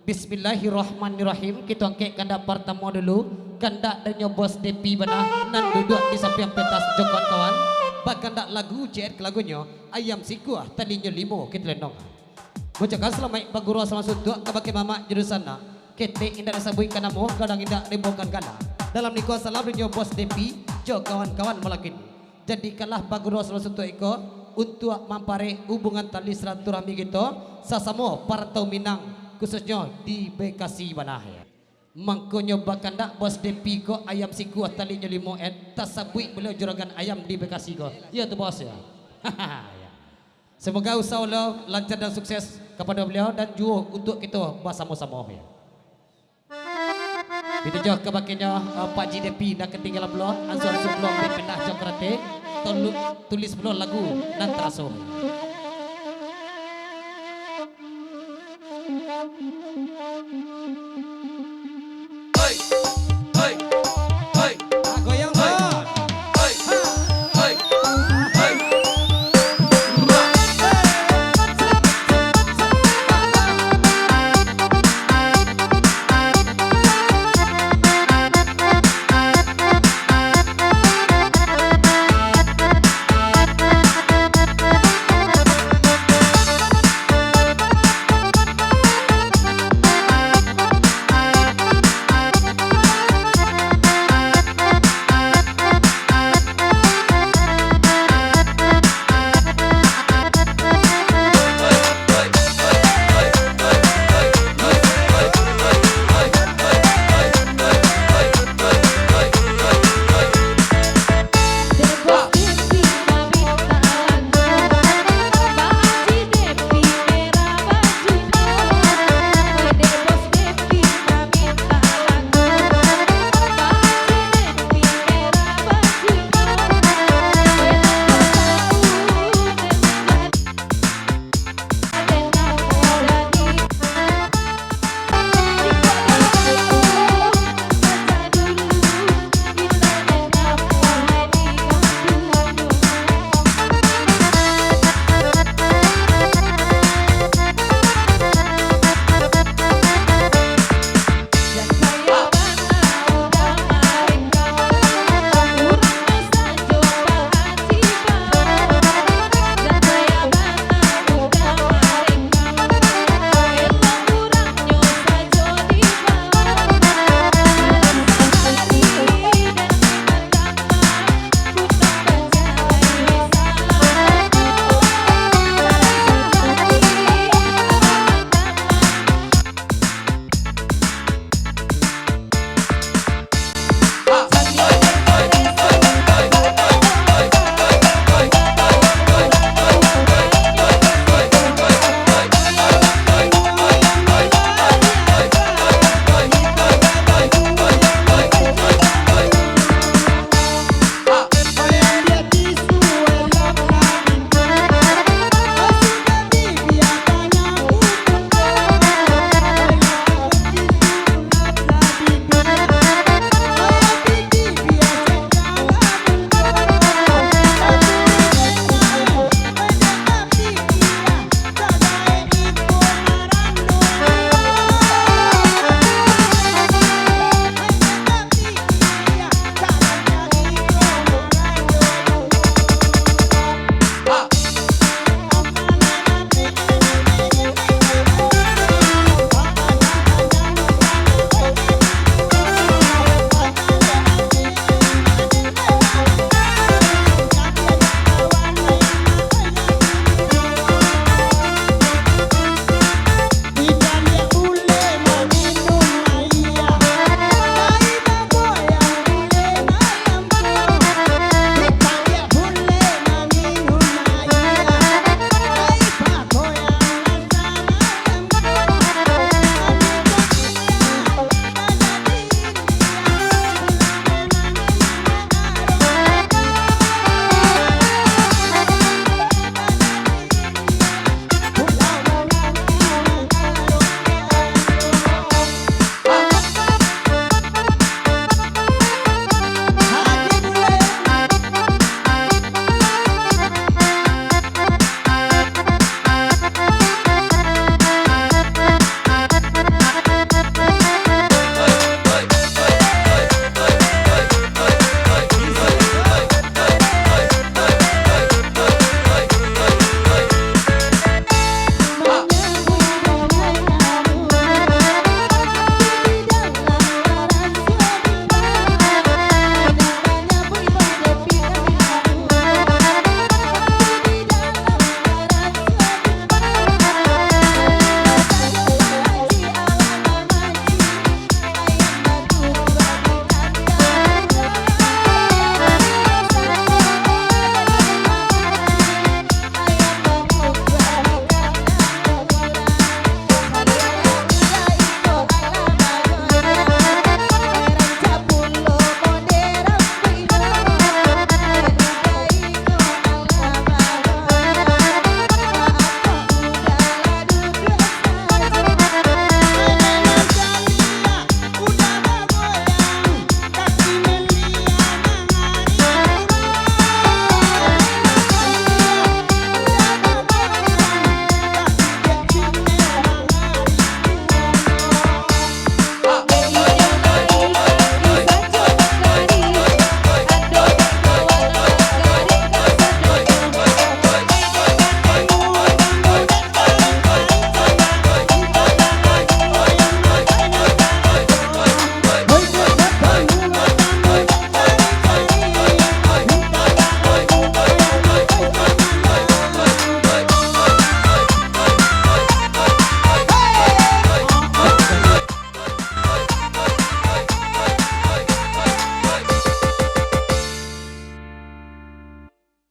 Bismillahirrahmanirrahim. Kita angkat kanda pertama dulu. Kanda dan bos Depi Banah nan duduk di samping pentas jokon kawan. Bakanda lagu jet lagunya ayam sikuah talinya limo kita lenong. Bocahkan selamat baguro sama suntuk kabake mama jurusana. Kete indah sabui kanamo kadang indah rembokan kana. Dalam niko salam dunia bos Depi jo kawan-kawan malakini. Jadikanlah baguro sama suntuk iko untuk mampare hubungan tali silaturahmi kita sasamo partau Minang khususnya di Bekasi Banah ya. Mangkonyo bakanda bos Depi ko ayam siku tali limo tasabui beliau juragan ayam di Bekasi ko. Ya tu bos ya. Ya. Semoga usaha lo lancar dan sukses kepada beliau dan juga untuk kita bersama-sama ya. Itu jauh kebakinya Pak Ji Depi nak ketinggalan beliau ansur sebelum pendah Jakarta tulis beliau lagu nan teraso.